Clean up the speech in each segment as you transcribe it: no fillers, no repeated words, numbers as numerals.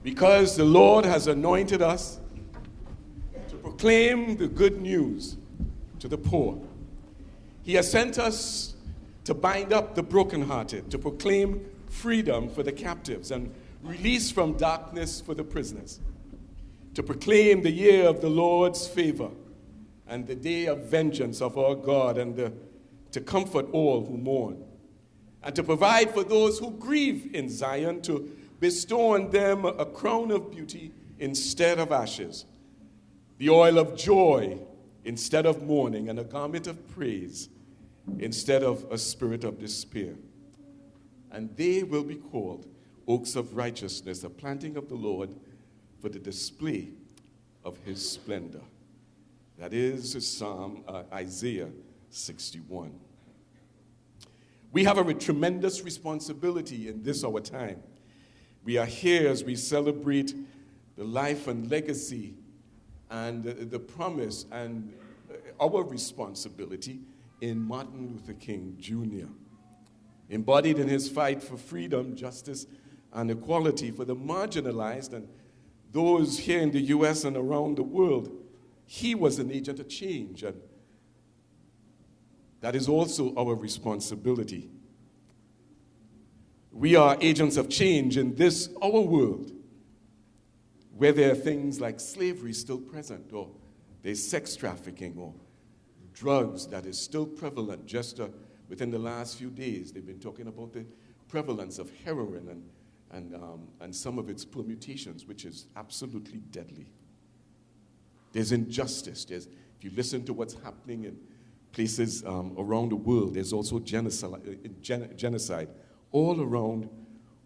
Because the Lord has anointed us to proclaim the good news to the poor. He has sent us to bind up the brokenhearted, to proclaim freedom for the captives and release from darkness for the prisoners, to proclaim the year of the Lord's favor and the day of vengeance of our God, and to comfort all who mourn, and to provide for those who grieve in Zion, to bestow on them a crown of beauty instead of ashes, the oil of joy instead of mourning, and a garment of praise instead of a spirit of despair. And they will be called oaks of righteousness, a planting of the Lord for the display of his splendor. That is Isaiah 61. We have a tremendous responsibility in this our time. We are here as we celebrate the life and legacy and the promise and our responsibility in Martin Luther King Jr., embodied in his fight for freedom, justice, and equality for the marginalized and those here in the U.S. and around the world. He was an agent of change, and that is also our responsibility. We are agents of change in this, our world, where there are things like slavery still present, or there's sex trafficking, or drugs that is still prevalent. Just within the last few days, they've been talking about the prevalence of heroin and some of its permutations, which is absolutely deadly. There's injustice. If you listen to what's happening in places around the world, there's also genocide all around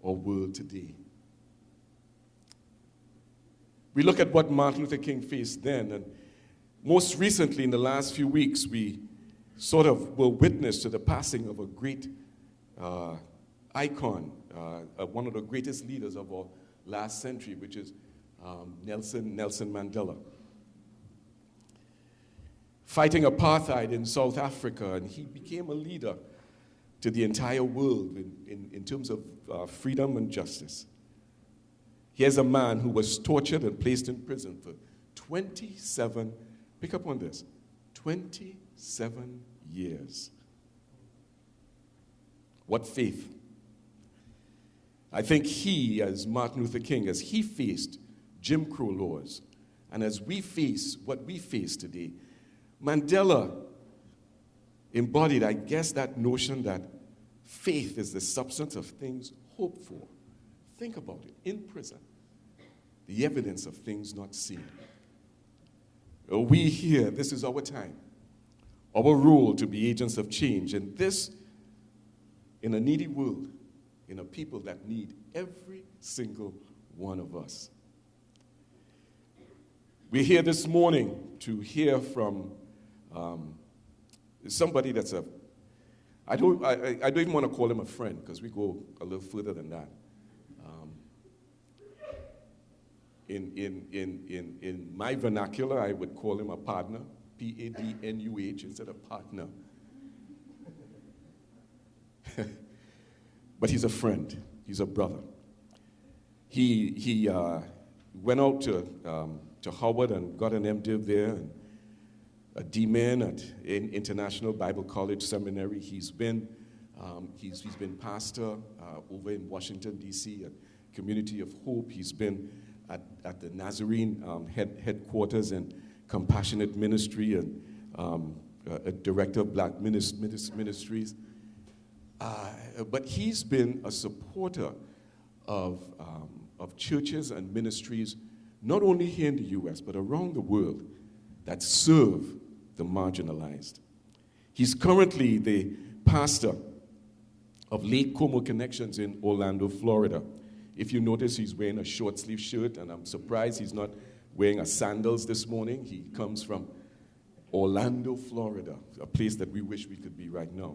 our world today. We look at what Martin Luther King faced then, and most recently, in the last few weeks, we sort of were witness to the passing of a great icon, one of the greatest leaders of our last century, which is Nelson Mandela. Fighting apartheid in South Africa, and he became a leader to the entire world in terms of freedom and justice. Here's a man who was tortured and placed in prison for 27, pick up on this, 27 years. What faith? I think he, as Martin Luther King, as he faced Jim Crow laws, and as we face what we face today, Mandela embodied, I guess, that notion that faith is the substance of things hoped for. Think about it. In prison, the evidence of things not seen. We here, this is our time, our role to be agents of change, and this in a needy world, in a people that need every single one of us. We're here this morning to hear from somebody that's I don't even want to call him a friend, because we go a little further than that. In my vernacular, I would call him a partner, P-A-D-N-U-H instead of partner. But he's a friend. He's a brother. He went out to Howard and got an MDiv there, and a D-Min at International Bible College Seminary. He's been pastor over in Washington, D.C. at Community of Hope. He's been at the Nazarene headquarters and Compassionate Ministry, and a director of Black Ministries. But he's been a supporter of churches and ministries, not only here in the U.S., but around the world, that serve the marginalized. He's currently the pastor of Lake Como Connections in Orlando, Florida. If you notice, he's wearing a short sleeve shirt, and I'm surprised he's not wearing a sandals this morning. He comes from Orlando, Florida, a place that we wish we could be right now.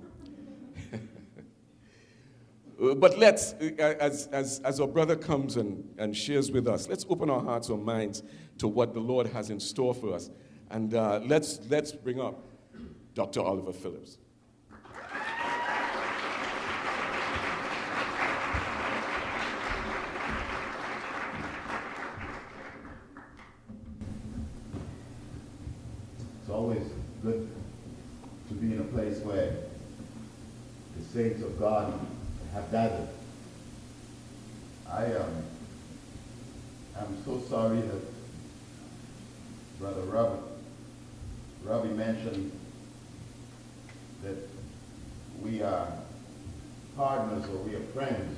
But let's, as our brother comes and shares with us, let's open our hearts or minds to what the Lord has in store for us. And let's bring up Dr. Oliver Phillips. always good to be in a place where the saints of God have gathered. I'm so sorry that Brother Robbie mentioned that we are partners or we are friends,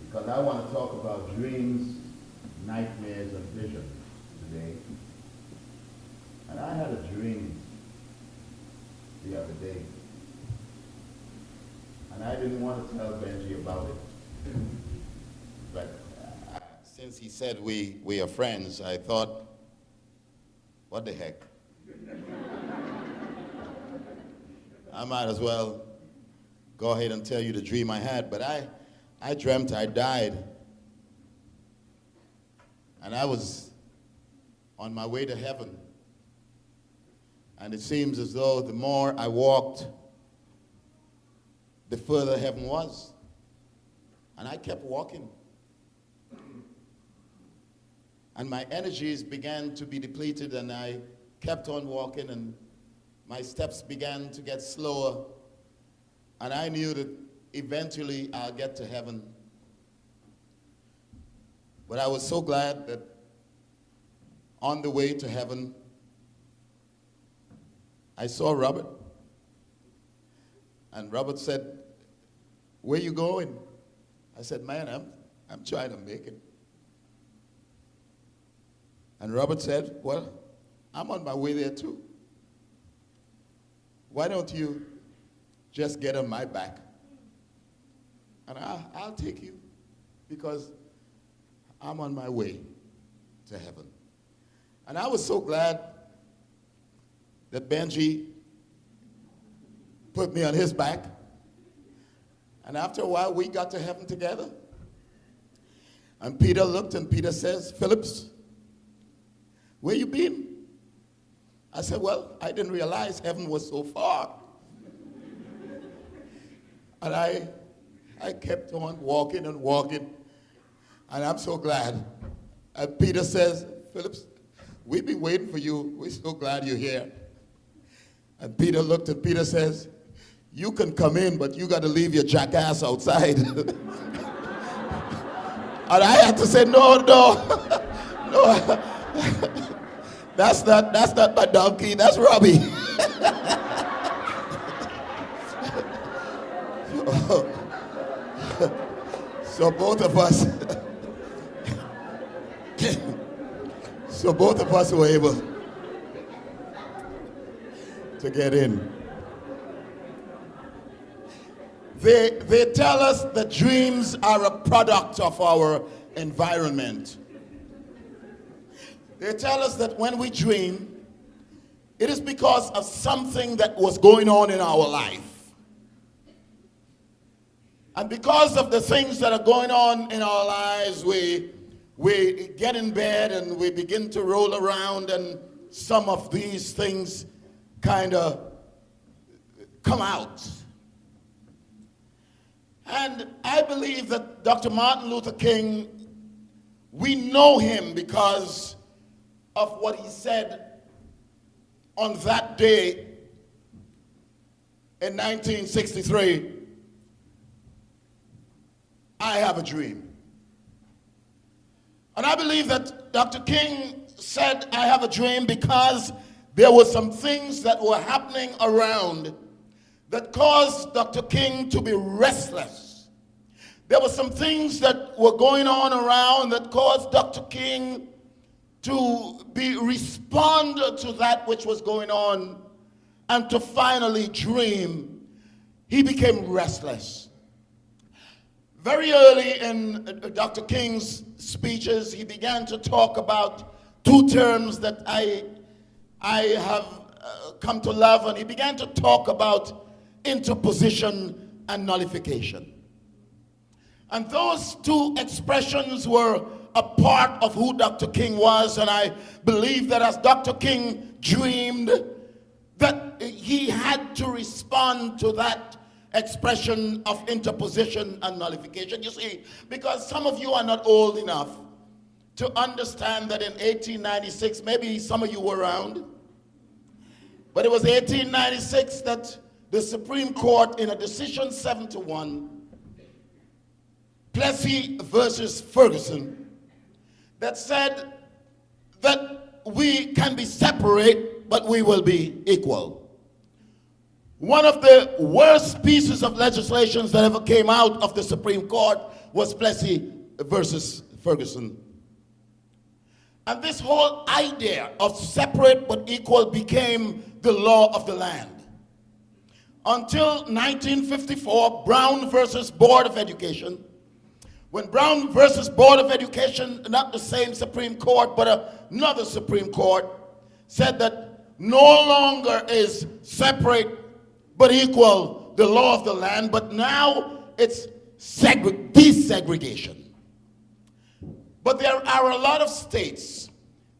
because I want to talk about dreams, nightmares, and visions today. And I had a dream the other day, and I didn't want to tell Benji about it, but since he said we are friends, I thought, what the heck? I might as well go ahead and tell you the dream I had. But I dreamt I died, and I was on my way to heaven. And it seems as though the more I walked, the further heaven was. And I kept walking. And my energies began to be depleted, and I kept on walking, and my steps began to get slower. And I knew that eventually I'll get to heaven. But I was so glad that on the way to heaven, I saw Robert. And Robert said, "Where you going?" I said, "Man, I'm trying to make it." And Robert said, "Well, I'm on my way there too. Why don't you just get on my back? And I'll take you, because I'm on my way to heaven." And I was so glad that Benji put me on his back. And after a while, we got to heaven together. And Peter looked, and Peter says, "Phillips, where you been?" I said, "Well, I didn't realize heaven was so far." And I kept on walking and walking. And I'm so glad. And Peter says, "Phillips, we've been waiting for you. We're so glad you're here." And Peter looked, and Peter says, "You can come in, but you got to leave your jackass outside." And I had to say, no. That's not my donkey, that's Robbie. So both of us were able to get in. They tell us that dreams are a product of our environment. They tell us that when we dream, it is because of something that was going on in our life. And because of the things that are going on in our lives, we get in bed and we begin to roll around, and some of these things kind of come out. And I believe that Dr. Martin Luther King, we know him because of what he said on that day in 1963. "I have a dream." And I believe that Dr. King said, "I have a dream," because there were some things that were happening around that caused Dr. King to be restless. There were some things that were going on around that caused Dr. King to respond to that which was going on, and to finally dream. He became restless. Very early in Dr. King's speeches, he began to talk about two terms that I have come to love, and he began to talk about interposition and nullification. And those two expressions were a part of who Dr. King was, and I believe that as Dr. King dreamed, that he had to respond to that expression of interposition and nullification. You see, because some of you are not old enough to understand that in 1896, maybe some of you were around, But it was 1896 that the Supreme Court, in a decision 7-1, Plessy versus Ferguson, that said that we can be separate, but we will be equal. One of the worst pieces of legislation that ever came out of the Supreme Court was Plessy versus Ferguson. And this whole idea of separate but equal became the law of the land. Until 1954, Brown versus Board of Education. When Brown versus Board of Education, not the same Supreme Court, but another Supreme Court, said that no longer is separate but equal the law of the land, but now it's desegregation. But there are a lot of states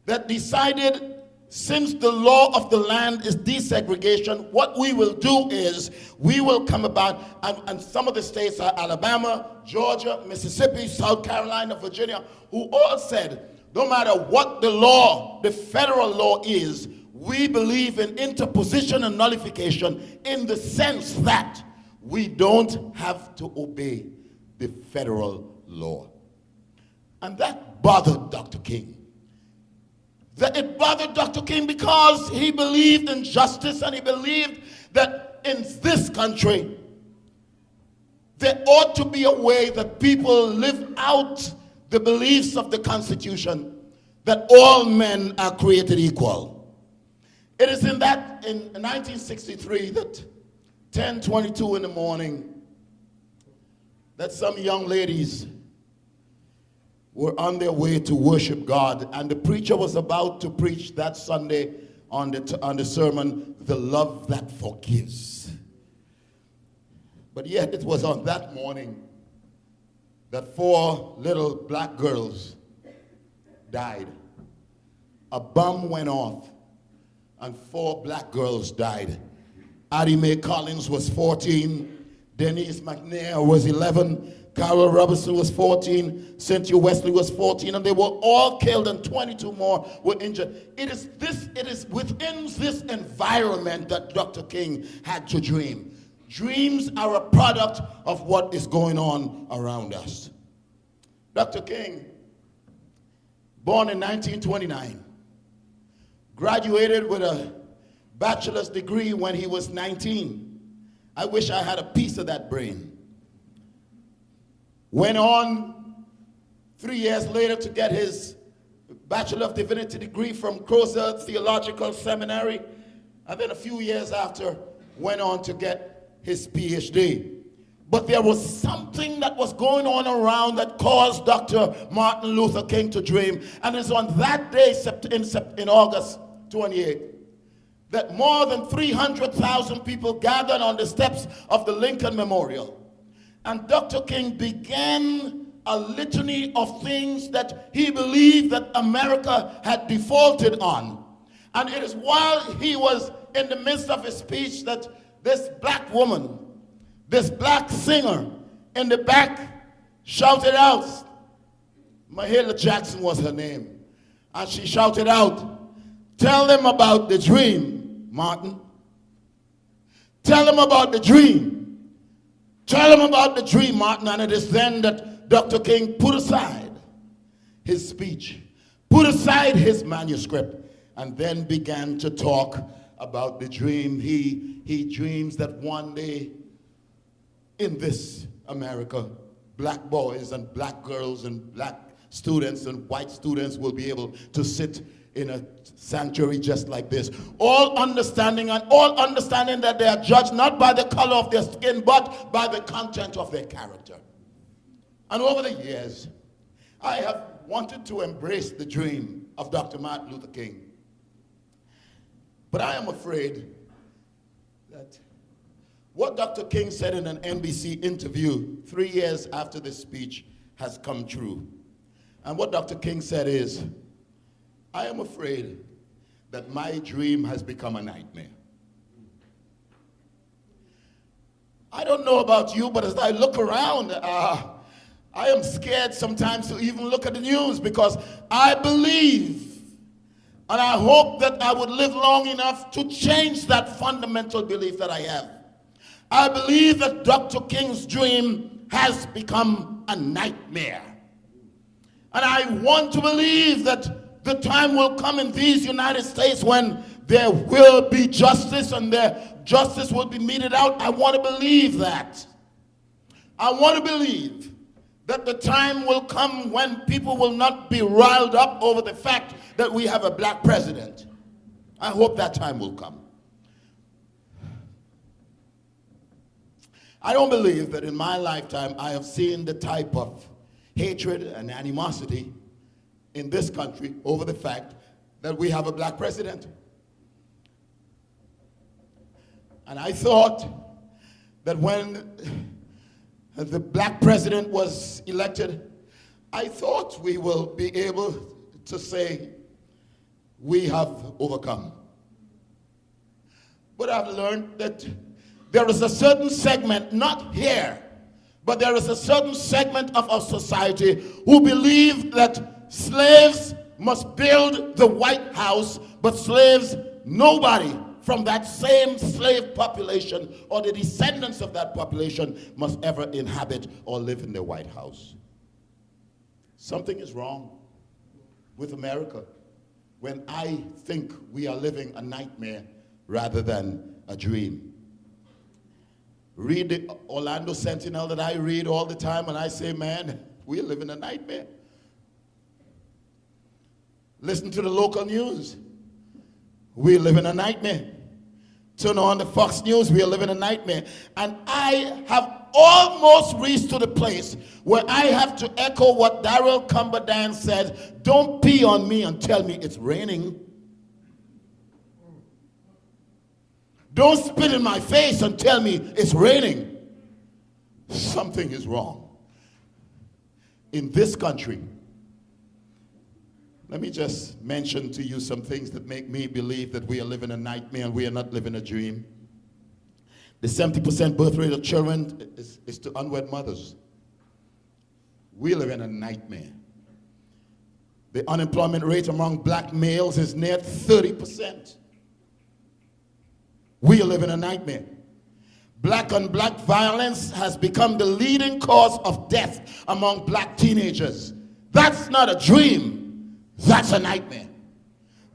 that decided, since the law of the land is desegregation, what we will do is we will come about, and some of the states are Alabama, Georgia, Mississippi, South Carolina, Virginia, who all said, no matter what the law, the federal law is, we believe in interposition and nullification in the sense that we don't have to obey the federal law. And that bothered Dr. King. It bothered Dr. King because he believed in justice, and he believed that in this country there ought to be a way that people live out the beliefs of the Constitution, that all men are created equal. It is in 1963 that 10:22 in the morning that some young ladies were on their way to worship God, and the preacher was about to preach that Sunday on the sermon, The Love That Forgives. But yet it was on that morning that 4 little black girls died. A bomb went off and 4 black girls died. Addie Mae Collins was 14, Denise McNair was 11, Carol Robertson was 14, Cynthia Wesley was 14, and they were all killed, and 22 more were injured. It is within this environment that Dr. King had to dream. Dreams are a product of what is going on around us. Dr. King, born in 1929, graduated with a bachelor's degree when he was 19. I wish I had a piece of that brain. Went on 3 years later to get his Bachelor of Divinity degree from Crozer Theological Seminary, and then a few years after went on to get his PhD. But there was something that was going on around that caused Dr. Martin Luther King to dream, and it's on that day in August 28th that more than 300,000 people gathered on the steps of the Lincoln Memorial. And Dr. King began a litany of things that he believed that America had defaulted on. And it is while he was in the midst of his speech that this black woman, this black singer in the back shouted out, Mahalia Jackson was her name, and she shouted out, "Tell them about the dream, Martin. Tell them about the dream. Tell them about the dream, Martin." And it is then that Dr. King put aside his speech, put aside his manuscript, and then began to talk about the dream. He dreams that one day in this America, black boys and black girls and black students and white students will be able to sit in a sanctuary just like this, all understanding that they are judged not by the color of their skin, but by the content of their character. And over the years, I have wanted to embrace the dream of Dr. Martin Luther King. But I am afraid that what Dr. King said in an NBC interview 3 years after this speech has come true. And what Dr. King said is, I am afraid that my dream has become a nightmare. I don't know about you, but as I look around, I am scared sometimes to even look at the news, because I believe And I hope that I would live long enough to change that fundamental belief that I have. I believe that Dr. King's dream has become a nightmare. And I want to believe that the time will come in these United States when there will be justice and their justice will be meted out. I want to believe that. I want to believe that the time will come when people will not be riled up over the fact that we have a black president. I hope that time will come. I don't believe that in my lifetime I have seen the type of hatred and animosity in this country over the fact that we have a black president. And I thought that when the black president was elected, I thought we will be able to say we have overcome. But I've learned that there is a certain segment, not here, but there is a certain segment of our society who believe that slaves must build the White House, but slaves, nobody from that same slave population or the descendants of that population must ever inhabit or live in the White House. Something is wrong with America when I think we are living a nightmare rather than a dream. Read the Orlando Sentinel that I read all the time and I say, man, we're living a nightmare. Listen to the local news. We're living a nightmare. Turn on the Fox News, we are living a nightmare. And I have almost reached to the place where I have to echo what Darrell Cumberdan said, don't pee on me and tell me it's raining. Don't spit in my face and tell me it's raining. Something is wrong. In this country, let me just mention to you some things that make me believe that we are living a nightmare and we are not living a dream. The 70% birth rate of children is to unwed mothers. We live in a nightmare. The unemployment rate among black males is near 30%. We live in a nightmare. Black on black violence has become the leading cause of death among black teenagers. That's not a dream. That's a nightmare.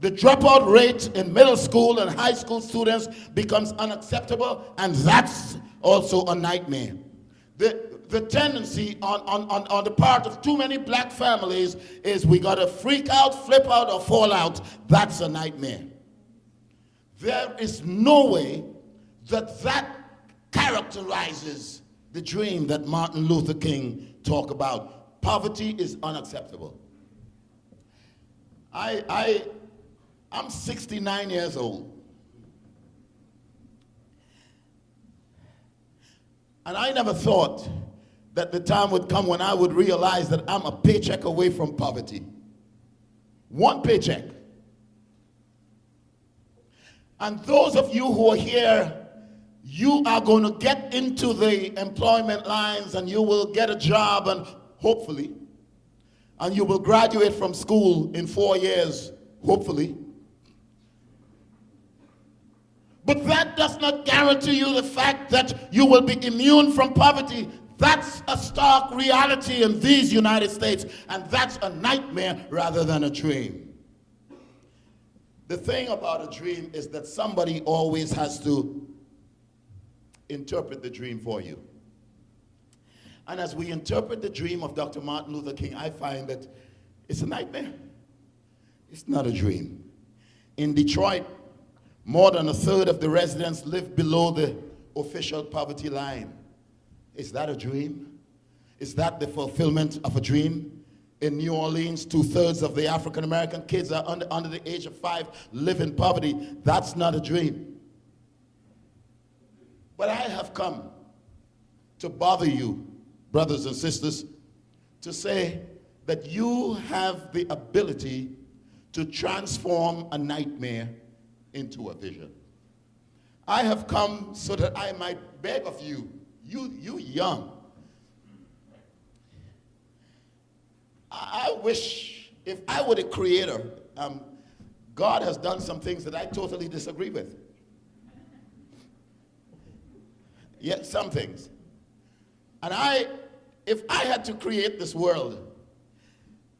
The dropout rate in middle school and high school students becomes unacceptable, and that's also a nightmare. The tendency on the part of too many black families is we got to freak out, flip out, or fall out. That's a nightmare. There is no way that characterizes the dream that Martin Luther King talked about. Poverty is unacceptable. I'm 69 years old. And I never thought that the time would come when I would realize that I'm a paycheck away from poverty. One paycheck. And those of you who are here, you are going to get into the employment lines and you will get a job and hopefully, and you will graduate from school in 4 years, hopefully. But that does not guarantee you the fact that you will be immune from poverty. That's a stark reality in these United States, and that's a nightmare rather than a dream. The thing about a dream is that somebody always has to interpret the dream for you. And as we interpret the dream of Dr. Martin Luther King, I find that it's a nightmare. It's not a dream. In Detroit, more than a third of the residents live below the official poverty line. Is that a dream? Is that the fulfillment of a dream? In New Orleans, 2/3 of the African American kids are under the age of 5 live in poverty. That's not a dream. But I have come to bother you, brothers and sisters, to say that you have the ability to transform a nightmare into a vision. I have come so that I might beg of you, you young. I wish if I were the creator, God has done some things that I totally disagree with. Yet some things. And if I had to create this world,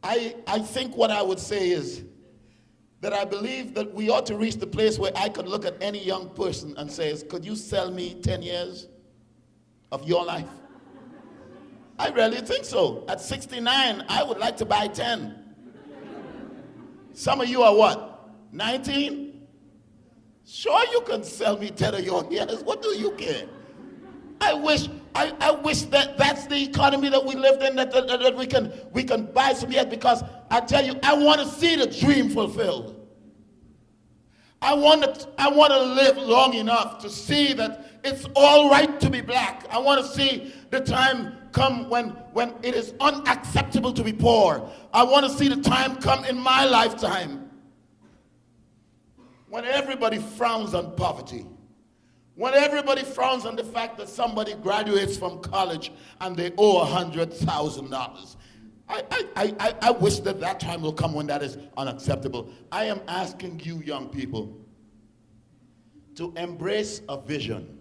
I think what I would say is that I believe that we ought to reach the place where I could look at any young person and say, could you sell me 10 years of your life? I really think so. At 69, I would like to buy 10. Some of you are what? 19? Sure, you can sell me 10 of your years. What do you care? I wish that that's the economy that we lived in, that we can buy some years, because I tell you, I want to see the dream fulfilled. I want to live long enough to see that it's all right to be black. I want to see the time come when it is unacceptable to be poor. I want to see the time come in my lifetime when everybody frowns on poverty. When everybody frowns on the fact that somebody graduates from college and they owe $100,000. I wish that time will come when that is unacceptable. I am asking you young people to embrace a vision.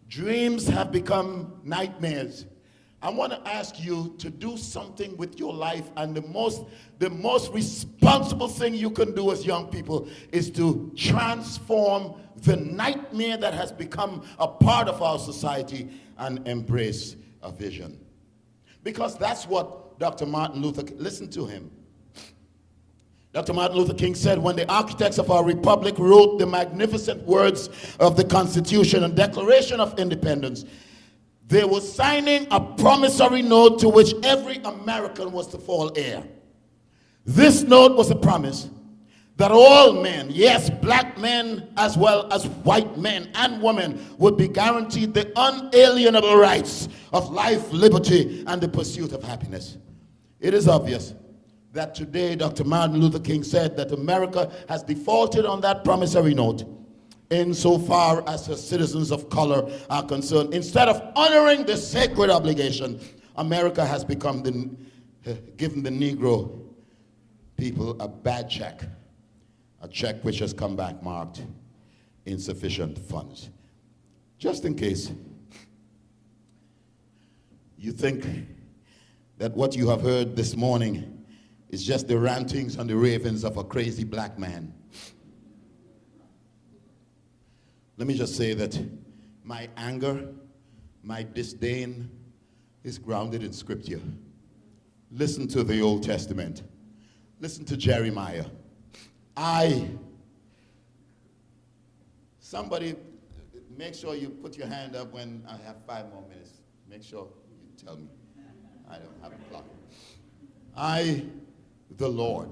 Dreams have become nightmares. I want to ask you to do something with your life, and the most responsible thing you can do as young people is to transform the nightmare that has become a part of our society and embrace a vision. Because that's what Dr. Martin Luther King, listen to him. Dr. Martin Luther King said, when the architects of our republic wrote the magnificent words of the Constitution and Declaration of Independence, they were signing a promissory note to which every American was to fall heir. This note was a promise that all men, yes, black men as well as white men and women, would be guaranteed the unalienable rights of life, liberty, and the pursuit of happiness. It is obvious that today Dr. Martin Luther King said that America has defaulted on that promissory note insofar as the citizens of color are concerned. Instead of honoring the sacred obligation, America has become given the Negro people a bad check, a check which has come back marked insufficient funds. Just in case you think that what you have heard this morning is just the rantings and the ravings of a crazy black man, let me just say that my anger, my disdain is grounded in Scripture. Listen to the Old Testament. Listen to Jeremiah. Somebody, make sure you put your hand up when I have 5 more minutes. Make sure you tell me. I don't have a clock. I, the Lord,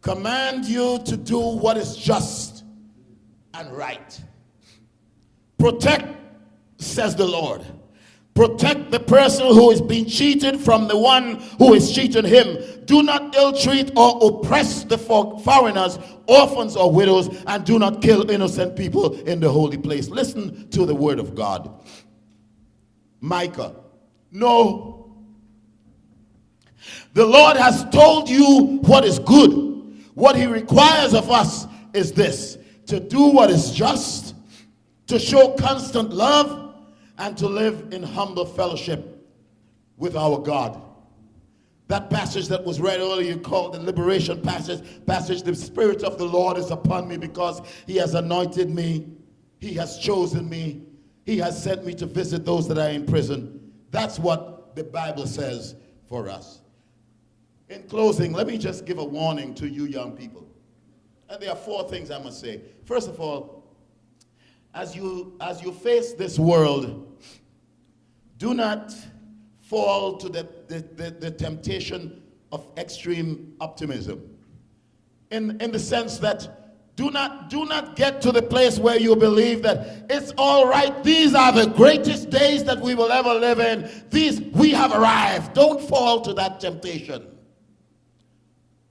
command you to do what is just and right. Protect, says the Lord. Protect the person who is being cheated from the one who is cheating him. Do not ill-treat or oppress the foreigners, orphans or widows, and do not kill innocent people in the holy place. Listen to the word of God. Micah, no. The Lord has told you what is good. What he requires of us is this: to do what is just, to show constant love, and to live in humble fellowship with our God. That passage that was read earlier called the liberation passage, the Spirit of the Lord is upon me because he has anointed me, he has chosen me, he has sent me to visit those that are in prison. That's what the Bible says for us. In closing, let me just give a warning to you young people. And there are 4 things I must say. First of all, as you face this world, do not fall to the temptation of extreme optimism. In the sense that do not get to the place where you believe that it's all right, these are the greatest days that we will ever live in, we have arrived. Don't fall to that temptation.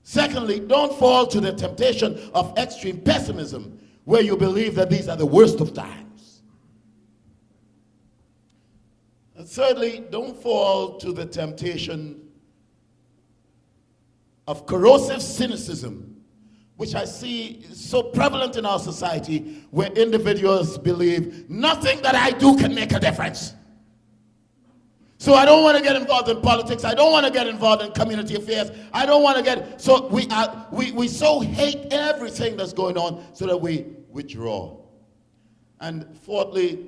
Secondly, don't fall to the temptation of extreme pessimism, where you believe that these are the worst of times. And thirdly, don't fall to the temptation of corrosive cynicism, which I see so prevalent in our society, where individuals believe nothing that I do can make a difference. So I don't want to get involved in politics. I don't want to get involved in community affairs. I don't want to get, so we so hate everything that's going on so that we withdraw. And fourthly,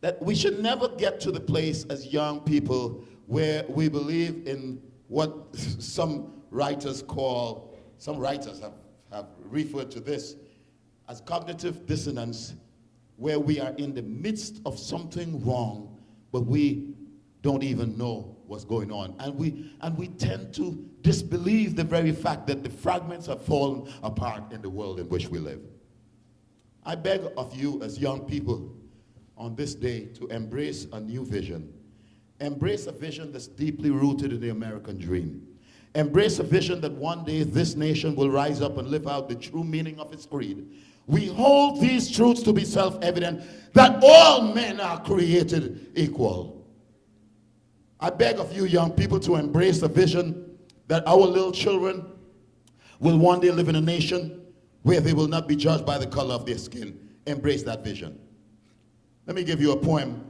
that we should never get to the place as young people where we believe in what some writers have referred to this as cognitive dissonance, where we are in the midst of something wrong, but we don't even know what's going on. And we tend to disbelieve the very fact that the fragments have fallen apart in the world in which we live. I beg of you as young people on this day to embrace a new vision. Embrace a vision that's deeply rooted in the American dream. Embrace a vision that one day this nation will rise up and live out the true meaning of its creed. We hold these truths to be self-evident, that all men are created equal. I beg of you, young people, to embrace a vision that our little children will one day live in a nation where they will not be judged by the color of their skin. Embrace that vision. Let me give you a poem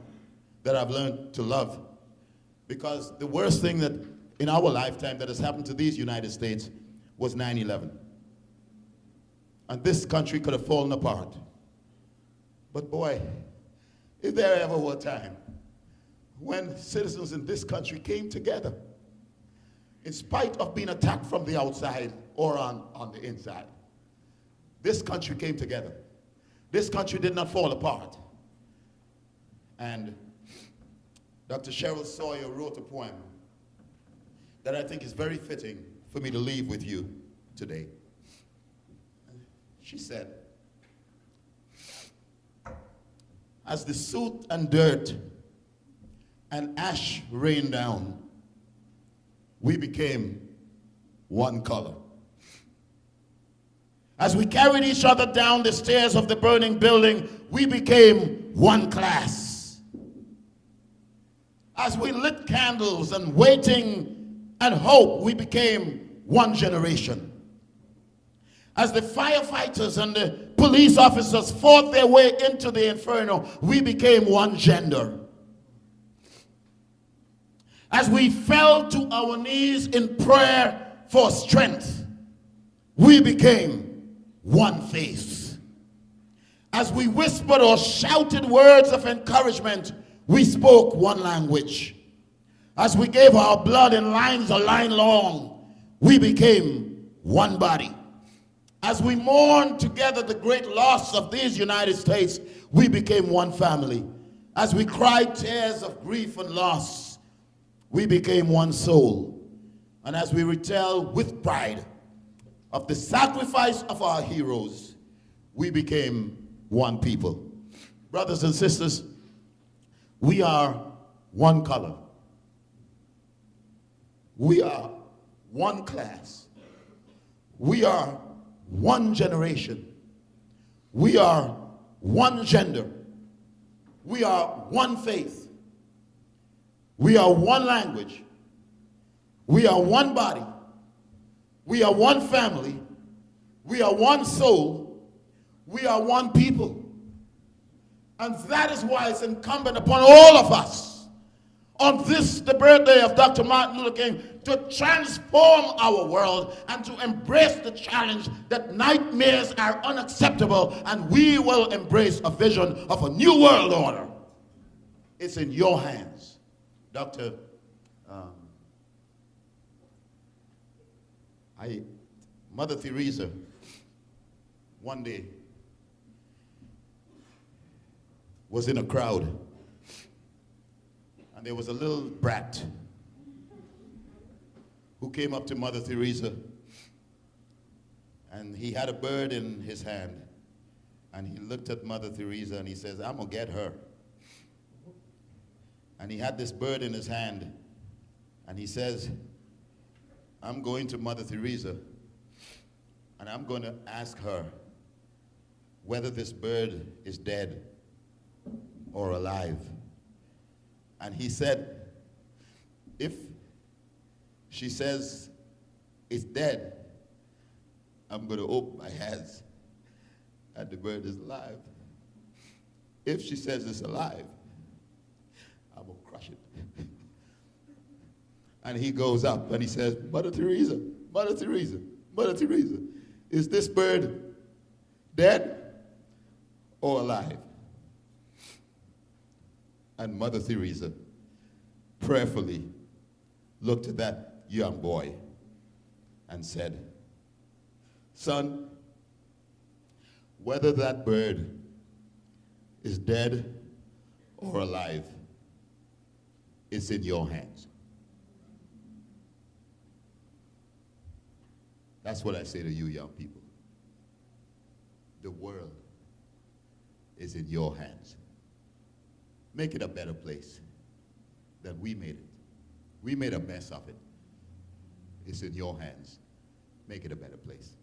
that I've learned to love, because the worst thing that in our lifetime that has happened to these United States was 9/11. And this country could have fallen apart. But boy, if there ever were a time when citizens in this country came together, in spite of being attacked from the outside or on the inside, this country came together. This country did not fall apart. And Dr. Cheryl Sawyer wrote a poem that I think is very fitting for me to leave with you today. She said, as the soot and dirt and ash rained down, we became one color. As we carried each other down the stairs of the burning building, we became one class. As we lit candles and waiting and hope, we became one generation. As the firefighters and the police officers fought their way into the inferno, we became one gender. As we fell to our knees in prayer for strength, we became one face. As we whispered or shouted words of encouragement, we spoke one language. As we gave our blood in lines a line long, we became one body. As we mourned together the great loss of these United States, we became one family. As we cried tears of grief and loss, we became one soul. And as we retell with pride of the sacrifice of our heroes, we became one people. Brothers and sisters, we are one color. We are one class. We are one generation. We are one gender. We are one faith. We are one language. We are one body. We are one family. We are one soul. We are one people. And that is why it's incumbent upon all of us on this, the birthday of Dr. Martin Luther King, to transform our world and to embrace the challenge that nightmares are unacceptable, and we will embrace a vision of a new world order. It's in your hands. Dr. Mother Teresa, one day, was in a crowd, and there was a little brat who came up to Mother Teresa, and he had a bird in his hand, and he looked at Mother Teresa and he says, "I'm gonna get her." And he had this bird in his hand, and he says, "I'm going to Mother Teresa, and I'm going to ask her whether this bird is dead or alive." And he said, "If she says it's dead, I'm going to open my hands, and the bird is alive. If she says it's alive, I'm going to crush it. And he goes up and he says, Mother Teresa, Mother Teresa, Mother Teresa, is this bird dead or alive? And Mother Teresa prayerfully looked at that young boy and said, son, whether that bird is dead or alive, it's in your hands. That's what I say to you young people. The world is in your hands. Make it a better place than we made it. We made a mess of it. It's in your hands. Make it a better place.